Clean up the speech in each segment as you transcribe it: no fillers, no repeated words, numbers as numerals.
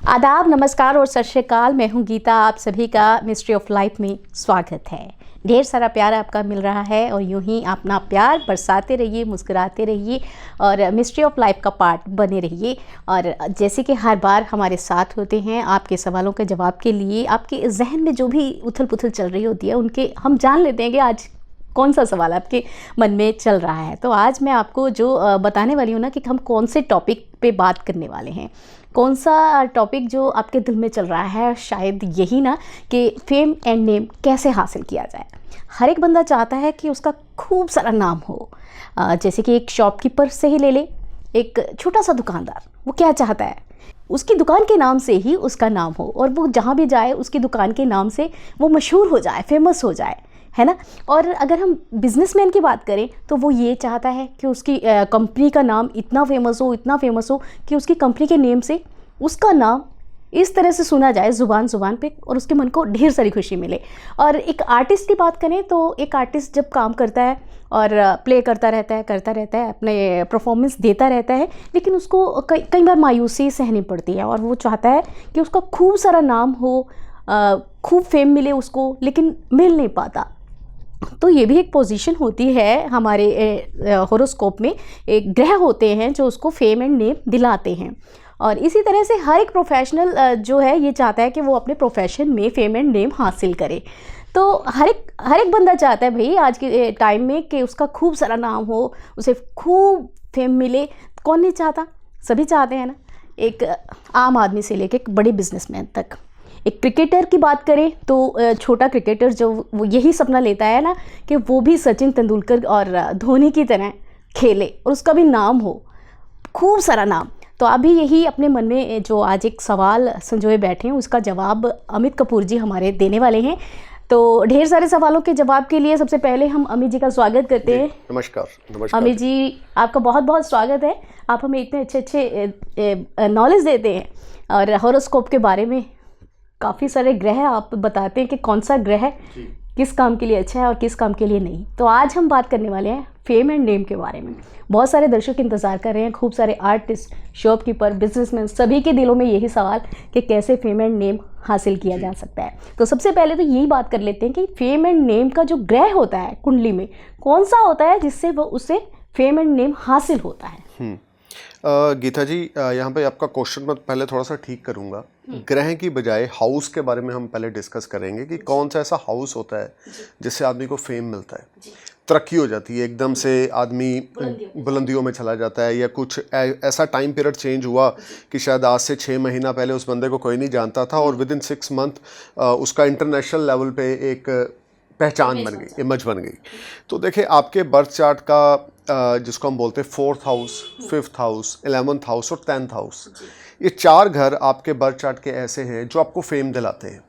आदाब, नमस्कार और सत श्री अकाल। मैं हूं गीता। आप सभी का मिस्ट्री ऑफ लाइफ में स्वागत है। ढेर सारा प्यार आपका मिल रहा है और यूं ही अपना प्यार बरसाते रहिए, मुस्कुराते रहिए और मिस्ट्री ऑफ लाइफ का पार्ट बने रहिए। और जैसे कि हर बार हमारे साथ होते हैं आपके सवालों के जवाब के लिए, आपके जहन में जो भी उथल पुथल चल रही होती है उनके हम जान लेते हैं कि आज कौन सा सवाल आपके मन में चल रहा है। तो आज मैं आपको जो बताने वाली हूँ ना कि हम कौन से टॉपिक पे बात करने वाले हैं, कौन सा टॉपिक जो आपके दिल में चल रहा है, शायद यही ना कि फेम एंड नेम कैसे हासिल किया जाए। हर एक बंदा चाहता है कि उसका खूब सारा नाम हो। जैसे कि एक शॉपकीपर से ही ले ले, एक छोटा सा दुकानदार, वो क्या चाहता है उसकी दुकान के नाम से ही उसका नाम हो और वो जहाँ भी जाए उसकी दुकान के नाम से वो मशहूर हो जाए, फेमस हो जाए, है ना। और अगर हम बिजनेसमैन की बात करें तो वो ये चाहता है कि उसकी कंपनी का नाम इतना फेमस हो, इतना फेमस हो कि उसकी कंपनी के नेम से उसका नाम इस तरह से सुना जाए ज़ुबान पे और उसके मन को ढेर सारी खुशी मिले। और एक आर्टिस्ट की बात करें तो एक आर्टिस्ट जब काम करता है और प्ले करता रहता है, अपने परफॉर्मेंस देता रहता है, लेकिन उसको कई बार मायूसी सहनी पड़ती है और वो चाहता है कि उसका खूब सारा नाम हो, खूब फेम मिले उसको, लेकिन मिल नहीं पाता। तो ये भी एक पोजीशन होती है हमारे होरोस्कोप में। एक ग्रह होते हैं जो उसको फेम एंड नेम दिलाते हैं। और इसी तरह से हर एक प्रोफेशनल जो है ये चाहता है कि वो अपने प्रोफेशन में फेम एंड नेम हासिल करे। तो हर एक बंदा चाहता है भाई आज के टाइम में कि उसका खूब सारा नाम हो, उसे खूब फेम मिले। कौन नहीं चाहता, सभी चाहते हैं ना। एक आम आदमी से लेकर एक बड़े बिजनेसमैन तक। एक क्रिकेटर की बात करें तो छोटा क्रिकेटर जो वो यही सपना लेता है ना कि वो भी सचिन तेंदुलकर और धोनी की तरह खेले और उसका भी नाम हो, खूब सारा नाम। तो आप भी यही अपने मन में जो आज एक सवाल संजोए बैठे हैं उसका जवाब अमित कपूर जी हमारे देने वाले हैं। तो ढेर सारे सवालों के जवाब के लिए सबसे पहले हम अमित जी का स्वागत करते हैं। नमस्कार अमित जी, आपका बहुत बहुत स्वागत है। आप हमें इतने अच्छे नॉलेज देते हैं और हॉरोस्कोप के बारे में काफ़ी सारे ग्रह आप बताते हैं कि कौन सा ग्रह किस काम के लिए अच्छा है और किस काम के लिए नहीं। तो आज हम बात करने वाले हैं फेम एंड नेम के बारे में। बहुत सारे दर्शक इंतज़ार कर रहे हैं, खूब सारे आर्टिस्ट, शॉपकीपर, बिजनेसमैन, सभी के दिलों में यही सवाल कि कैसे फेम एंड नेम हासिल किया जा सकता है। तो सबसे पहले तो यही बात कर लेते हैं कि फेम एंड नेम का जो ग्रह होता है कुंडली में कौन सा होता है जिससे वो उसे फेम एंड नेम हासिल होता है। गीता जी, यहाँ पे आपका क्वेश्चन मैं पहले थोड़ा सा ठीक करूँगा। ग्रह की बजाय हाउस के बारे में हम पहले डिस्कस करेंगे कि कौन सा ऐसा हाउस होता है जिससे आदमी को फेम मिलता है, तरक्की हो जाती है, एकदम से आदमी बुलंदियों में चला जाता है, या कुछ ऐसा टाइम पीरियड चेंज हुआ कि शायद आज से 6 महीना पहले उस बंदे को कोई नहीं जानता था और विदिन 6 मंथ उसका इंटरनेशनल लेवल पे एक पहचान बन गई, इमेज बन गई। तो देखिए आपके बर्थ चार्ट का जिसको हम बोलते हैं 4th house, 5th house, 11th house और 10th हाउस, ये 4 घर आपके बर्थ चार्ट के ऐसे हैं जो आपको फेम दिलाते हैं।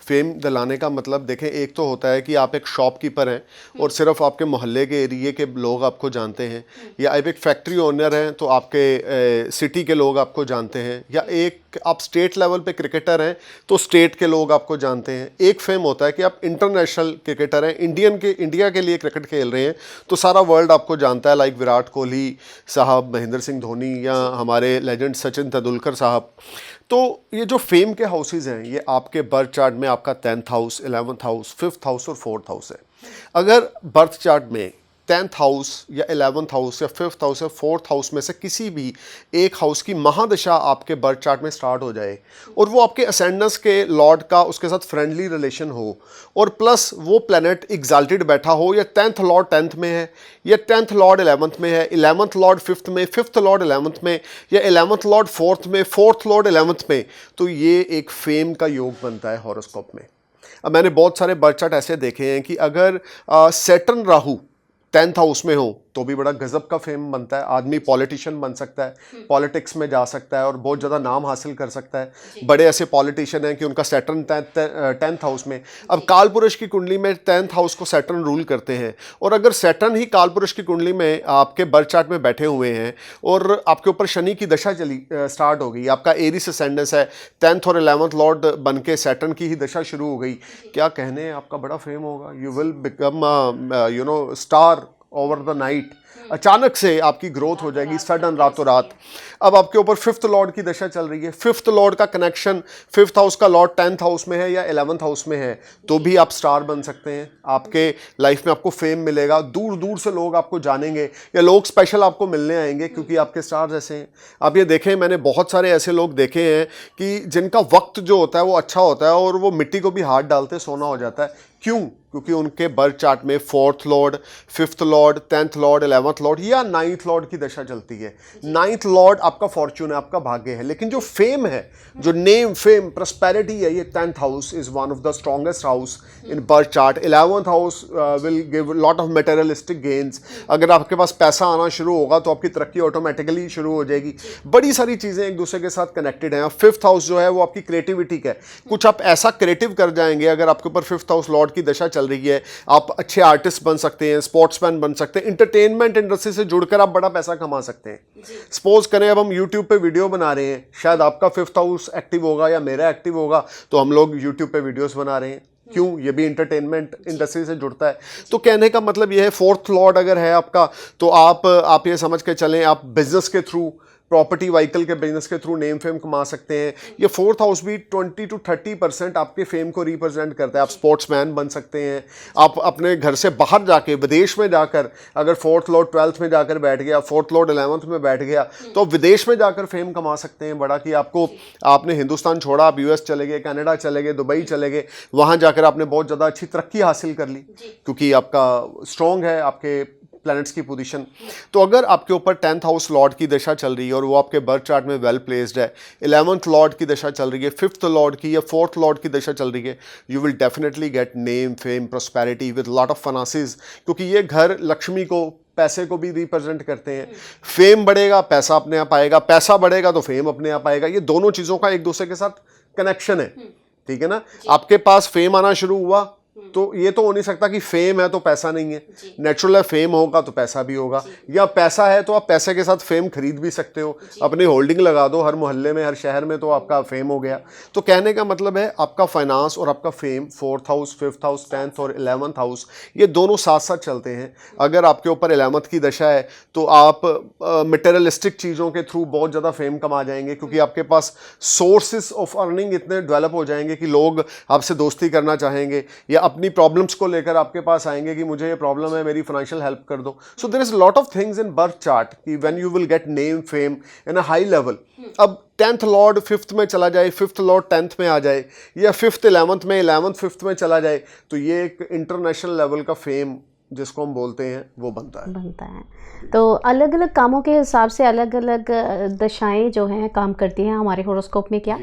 फेम दिलाने का मतलब देखें, एक तो होता है कि आप एक शॉपकीपर हैं और सिर्फ आपके मोहल्ले के एरिए के लोग आपको जानते हैं, या आप एक फैक्ट्री ओनर हैं तो आपके सिटी के लोग आपको जानते हैं, या एक आप स्टेट लेवल पे क्रिकेटर हैं तो स्टेट के लोग आपको जानते हैं। एक फेम होता है कि आप इंटरनेशनल क्रिकेटर हैं, इंडिया के लिए क्रिकेट खेल रहे हैं तो सारा वर्ल्ड आपको जानता है, लाइक विराट कोहली साहब, महेंद्र सिंह धोनी, या हमारे लेजेंड सचिन तेंदुलकर साहब। तो ये जो फेम के हाउसेज हैं ये आपके बर्थ चार्ट में आपका 10th house, 11th house, 5th house और 4th हाउस है। अगर बर्थ चार्ट में 10th हाउस या 11th हाउस या 5th हाउस या 4th हाउस में से किसी भी एक हाउस की महादशा आपके बर्थ चार्ट में स्टार्ट हो जाए और वो आपके असेंडेंस के लॉर्ड का उसके साथ फ्रेंडली रिलेशन हो और प्लस वो प्लैनेट एग्जाल्टेड बैठा हो, या 10th लॉर्ड 10th में है, या 10th लॉर्ड 11th में है, 11th लॉर्ड 5th में, 5th लॉर्ड 11th में, या 11th लॉर्ड 4th में, 4th लॉर्ड 11th में, तो ये एक फेम का योग बनता है हॉरोस्कोप में। अब मैंने बहुत सारे बर्थ चार्ट ऐसे देखे हैं कि अगर सैटर्न राहु 10th हाउस में हो तो भी बड़ा गजब का फेम बनता है, आदमी पॉलिटिशियन बन सकता है, पॉलिटिक्स में जा सकता है और बहुत ज़्यादा नाम हासिल कर सकता है। बड़े ऐसे पॉलिटिशियन हैं कि उनका सैटर्न 10th हाउस में। अब कालपुरुष की कुंडली में 10th हाउस को सैटर्न रूल करते हैं, और अगर सैटर्न ही कालपुरुष की कुंडली में आपके बर्थ चार्ट में बैठे हुए हैं और आपके ऊपर शनि की दशा चली स्टार्ट हो गई, आपका एरिस असेंडेंस है, 10th और 11th लॉर्ड बन के सैटर्न की ही दशा शुरू हो गई, क्या कहने, आपका बड़ा फेम होगा। You will become star over the night. अचानक से आपकी ग्रोथ हो जाएगी सडन, रातों रात। अब आपके ऊपर 5th लॉर्ड की दशा चल रही है, 5th लॉर्ड का कनेक्शन 5th हाउस का लॉर्ड 10th हाउस में है या 11th हाउस में है, तो भी आप स्टार बन सकते हैं। आपके लाइफ में आपको फेम मिलेगा, दूर दूर से लोग आपको जानेंगे या लोग स्पेशल आपको मिलने आएंगे क्योंकि आपके स्टार ऐसे हैं। आप ये देखें, मैंने बहुत सारे ऐसे लोग देखे हैं कि जिनका वक्त जो होता है वो अच्छा होता है और वो मिट्टी को भी हाथ डालते सोना हो जाता है। क्यों? क्योंकि उनके बर्थ चार्ट में 4th Lord, 5th Lord, 10th Lord, 11th Lord या 9th लॉर्ड की दशा चलती है। 9th लॉर्ड आपका फॉर्च्यून है, आपका भाग्य है, लेकिन जो फेम है, जो नेम, फेम, प्रॉस्पेरिटी है, ये 10th house is one of the strongest house in birth chart. 11th house will give lot of materialistic gains. अगर आपके पास पैसा आना शुरू होगा तो आपकी तरक्की ऑटोमेटिकली शुरू हो जाएगी। बड़ी सारी चीज़ें एक दूसरे के साथ कनेक्टेड हैं। 5th हाउस जो है वो आपकी क्रिएटिविटी का है, कुछ आप ऐसा क्रिएटिव कर जाएंगे। अगर आपके ऊपर 5th हाउस लॉर्ड की दशा चल रही है, आप अच्छे आर्टिस्ट बन सकते हैं, स्पोर्ट्समैन बन सकते हैं, एंटरटेनमेंट इंडस्ट्री से जुड़कर आप बड़ा पैसा कमा सकते हैं। सपोज करें अब हम YouTube पे वीडियो बना रहे हैं, शायद आपका 5th हाउस एक्टिव होगा या मेरा एक्टिव होगा, तो हम लोग YouTube पे वीडियोस बना रहे हैं। क्यों? ये भी एंटरटेनमेंट इंडस्ट्री से जुड़ता है। तो कहने का मतलब ये है, 4th लॉर्ड अगर है आपका, तो आप ये समझ के चलें, आप बिजनेस के थ्रू, प्रॉपर्टी व्हीकल के बिजनेस के थ्रू नेम फेम कमा सकते हैं। ये 4th हाउस भी 20 to 30% आपके फेम को रिप्रेजेंट करता है। आप स्पोर्ट्समैन बन सकते हैं। आप अपने घर से बाहर जाके, विदेश में जाकर, अगर 4th लॉर्ड 12th में जाकर बैठ गया, 4th लॉर्ड 11th में बैठ गया, तो आप विदेश में जाकर फेम कमा सकते हैं बड़ा। कि आपने हिंदुस्तान छोड़ा, आप US चले गए, कनाडा चले गए, दुबई चले गए, वहाँ जाकर आपने बहुत ज़्यादा अच्छी तरक्की हासिल कर ली क्योंकि आपका स्ट्रॉन्ग है आपके प्लैनेट्स की पोजीशन। तो अगर आपके ऊपर 10th हाउस लॉर्ड की दशा चल रही है और वो आपके बर्थ चार्ट में वेल प्लेस्ड है, 11th लॉर्ड की दशा चल रही है, 5th लॉर्ड की या 4th लॉर्ड की दशा चल रही है, you will definitely get name, fame, prosperity with lot of finances. क्योंकि ये घर लक्ष्मी को, पैसे को भी रिप्रेजेंट करते हैं। फेम बढ़ेगा, पैसा अपने आप आएगा, पैसा बढ़ेगा तो फेम अपने आप आएगा। ये दोनों चीज़ों का एक दूसरे के साथ कनेक्शन है, ठीक है ना। आपके पास फेम आना शुरू हुआ तो ये तो हो नहीं सकता कि फेम है तो पैसा नहीं है। नेचुरल है, फेम होगा तो पैसा भी होगा, या पैसा है तो आप पैसे के साथ फेम खरीद भी सकते हो। अपनी होल्डिंग लगा दो हर मोहल्ले में, हर शहर में, तो आपका फेम हो गया। तो कहने का मतलब है आपका फाइनेंस और आपका fame, 4th house, 5th house, 10th और 11th हाउस, ये दोनों साथ साथ चलते हैं। अगर आपके ऊपर 11th की दशा है तो आप मटेरियलिस्टिक चीज़ों के थ्रू बहुत ज़्यादा फेम कमा जाएंगे क्योंकि आपके पास सोर्सेज ऑफ अर्निंग इतने डेवलप हो जाएंगे कि लोग आपसे दोस्ती करना चाहेंगे या अपनी प्रॉब्लम्स को लेकर आपके पास आएंगे कि मुझे ये प्रॉब्लम है, मेरी फाइनेंशियल हेल्प कर दो। So there is lot of things in birth chart कि when you will get name, fame in a high level. अब 10th लॉर्ड 5th में चला जाए, 5th लॉर्ड 10th में आ जाए, या 5th 11th में, 11th 5th में चला जाए, तो ये एक इंटरनेशनल लेवल का फेम जिसको हम बोलते हैं वो बनता है। तो अलग अलग कामों के हिसाब से अलग अलग दशाएं जो हैं काम करती हैं हमारे होरोस्कोप में, क्या?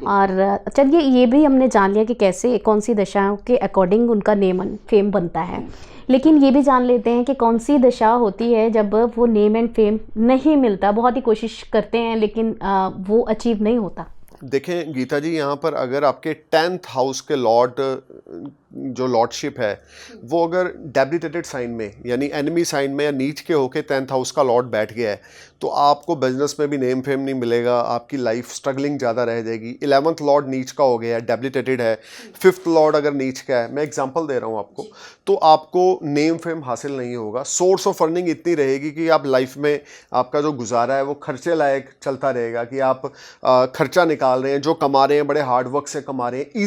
और चलिए ये भी हमने जान लिया कि कैसे कौन सी दशाओं के अकॉर्डिंग उनका नेम एंड फेम बनता है, लेकिन ये भी जान लेते हैं कि कौन सी दशा होती है जब वो नेम एंड फेम नहीं मिलता। बहुत ही कोशिश करते हैं लेकिन वो अचीव नहीं होता। देखें गीता जी, यहाँ पर अगर आपके 10th हाउस के लॉर्ड जो लॉर्डशिप है वो अगर डेबिलिटेटेड साइन में यानी एनिमी साइन में या नीच के होके 10th हाउस का लॉर्ड बैठ गया है तो आपको बिजनेस में भी नेम फेम नहीं मिलेगा, आपकी लाइफ स्ट्रगलिंग ज़्यादा रह जाएगी। 11th लॉर्ड नीच का हो गया है, डेबिलिटेटेड है। 5th लॉर्ड अगर नीच का है, मैं एग्जांपल दे रहा हूँ आपको, तो आपको नेम फेम हासिल नहीं होगा। सोर्स ऑफ अर्निंग इतनी रहेगी कि आप लाइफ में आपका जो गुजारा है वो खर्चे लायक चलता रहेगा कि आप खर्चा निकाल रहे हैं, जो कमा रहे हैं बड़े हार्डवर्क से कमा रहे हैं।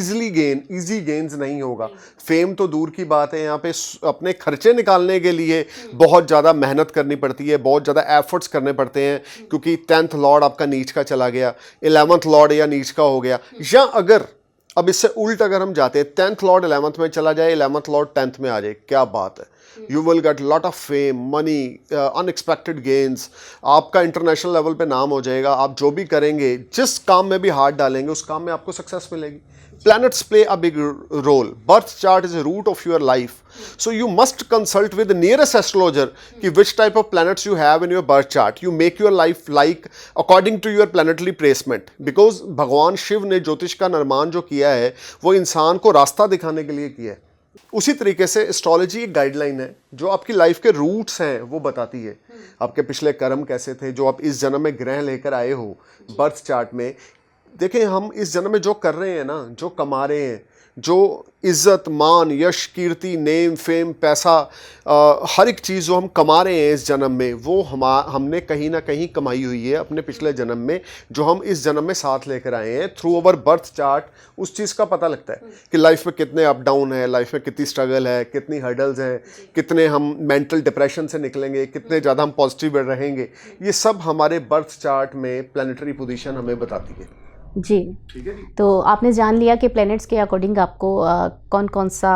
ईजी गेन्स नहीं होगा। फेम तो दूर की बात है, यहाँ पे अपने खर्चे निकालने के लिए बहुत ज़्यादा मेहनत करनी पड़ती है, बहुत ज़्यादा एफर्ट्स करने पड़ते हैं क्योंकि 10th लॉर्ड आपका नीच का चला गया, 11th लॉर्ड या नीच का हो गया। या अगर अब इससे उल्ट अगर हम जाते हैं, 10th लॉर्ड 11th में चला जाए, 11th लॉर्ड 10th में आ जाए, क्या बात है। You will get lot of fame, money, unexpected gains, आपका इंटरनेशनल लेवल पे नाम हो जाएगा। आप जो भी करेंगे, जिस काम में भी हाथ डालेंगे, उस काम में आपको सक्सेस मिलेगी। Planets play a big role. Birth chart is a root of your life. So you must consult with the nearest astrologer कि which type of planets you have in your birth chart. You make your life like according to your planetary placement. Because भगवान शिव ने ज्योतिष का निर्माण जो किया है वो इंसान को रास्ता दिखाने के लिए किया है। उसी तरीके से एस्ट्रोलॉजी एक गाइडलाइन है जो आपकी लाइफ के रूट्स हैं वो बताती है। आपके पिछले कर्म कैसे थे, जो आप इस जन्म में ग्रह लेकर आए हो बर्थ चार्ट में, देखें, हम इस जन्म में जो कर रहे हैं ना, जो कमा रहे हैं, जो इज्जत, मान, यश, कीर्ति, नेम, फेम, पैसा, हर एक चीज़ जो हम कमा रहे हैं इस जन्म में, वो हमने कहीं ना कहीं कमाई हुई है अपने पिछले जन्म में, जो हम इस जन्म में साथ लेकर आए हैं। थ्रू अवर बर्थ चार्ट उस चीज़ का पता लगता है कि लाइफ में कितने अप डाउन है, लाइफ में कितनी स्ट्रगल है, कितनी हर्डल्स हैं, कितने हम मेंटल डिप्रेशन से निकलेंगे, कितने ज़्यादा हम पॉजिटिव रहेंगे। ये सब हमारे बर्थ चार्ट में प्लानिटरी पोजीशन हमें बताती है जी। ठीक है जी। तो आपने जान लिया कि प्लैनेट्स के अकॉर्डिंग आपको कौन कौन सा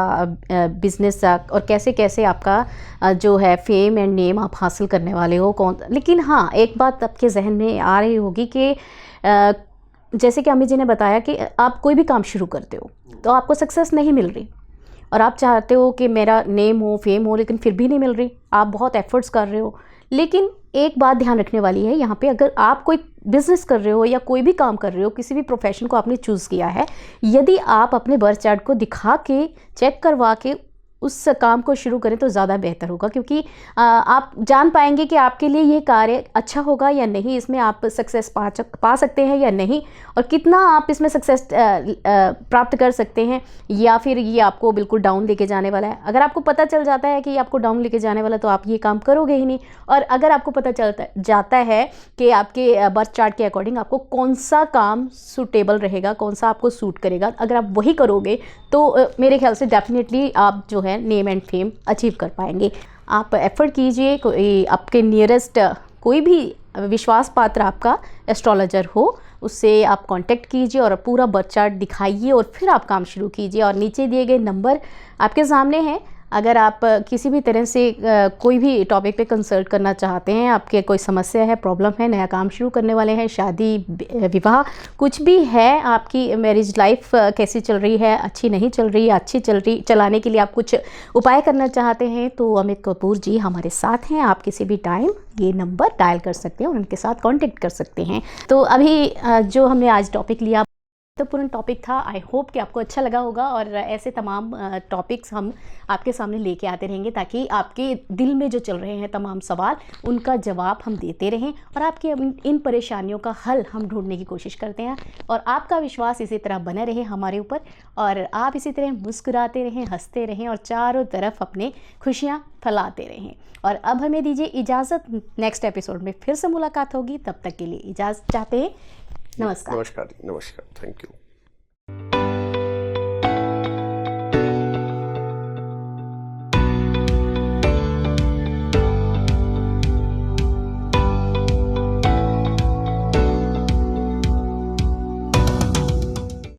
बिजनेस और कैसे कैसे आपका जो है फेम एंड नेम आप हासिल करने वाले हो कौन। लेकिन हाँ, एक बात आपके जहन में आ रही होगी कि जैसे कि अमित जी ने बताया कि आप कोई भी काम शुरू करते हो तो आपको सक्सेस नहीं मिल रही और आप चाहते हो कि मेरा नेम हो, फेम हो, लेकिन फिर भी नहीं मिल रही। आप बहुत एफर्ट्स कर रहे हो, लेकिन एक बात ध्यान रखने वाली है यहाँ पे, अगर आप कोई बिजनेस कर रहे हो या कोई भी काम कर रहे हो, किसी भी प्रोफेशन को आपने चूज़ किया है, यदि आप अपने बर्थ चार्ट को दिखा के चेक करवा के उस काम को शुरू करें तो ज़्यादा बेहतर होगा, क्योंकि आप जान पाएंगे कि आपके लिए ये कार्य अच्छा होगा या नहीं, इसमें आप सक्सेस पा सकते हैं या नहीं, और कितना आप इसमें सक्सेस प्राप्त कर सकते हैं, या फिर ये आपको बिल्कुल डाउन लेके जाने वाला है। अगर आपको पता चल जाता है कि ये आपको डाउन लेके जाने वाला है तो आप ये काम करोगे ही नहीं। और अगर आपको पता जाता है कि आपके बर्थ चार्ट के अकॉर्डिंग आपको कौन सा काम सूटेबल रहेगा, कौन सा आपको सूट करेगा, अगर आप वही करोगे तो मेरे ख्याल से डेफिनेटली आप जो है नेम एंड फेम अचीव कर पाएंगे। आप एफर्ट कीजिए, कोई आपके नियरेस्ट कोई भी विश्वास पात्र आपका एस्ट्रोलॉजर हो, उससे आप कांटेक्ट कीजिए और पूरा बर्थ चार्ट दिखाइए और फिर आप काम शुरू कीजिए। और नीचे दिए गए नंबर आपके सामने हैं। अगर आप किसी भी तरह से कोई भी टॉपिक पे कंसल्ट करना चाहते हैं, आपके कोई समस्या है, प्रॉब्लम है, नया काम शुरू करने वाले हैं, शादी विवाह कुछ भी है, आपकी मैरिज लाइफ कैसी चल रही है, अच्छी नहीं चल रही है, अच्छी चल रही, चलाने के लिए आप कुछ उपाय करना चाहते हैं, तो अमित कपूर जी हमारे साथ हैं। आप किसी भी टाइम ये नंबर डायल कर सकते हैं और उनके साथ कॉन्टेक्ट कर सकते हैं। तो अभी जो हमने आज टॉपिक लिया तो पूर्ण टॉपिक था। आई होप कि आपको अच्छा लगा होगा, और ऐसे तमाम टॉपिक्स हम आपके सामने लेके आते रहेंगे ताकि आपके दिल में जो चल रहे हैं तमाम सवाल, उनका जवाब हम देते रहें और आपके इन परेशानियों का हल हम ढूंढने की कोशिश करते हैं। और आपका विश्वास इसी तरह बना रहे हमारे ऊपर, और आप इसी तरह मुस्कुराते रहें, हंसते रहें और चारों तरफ अपने खुशियाँ फैलाते रहें। और अब हमें दीजिए इजाज़त, नेक्स्ट एपिसोड में फिर से मुलाकात होगी। तब तक के लिए इजाज़त चाहते हैं। नमस्कार। नमस्कार, थैंक यू।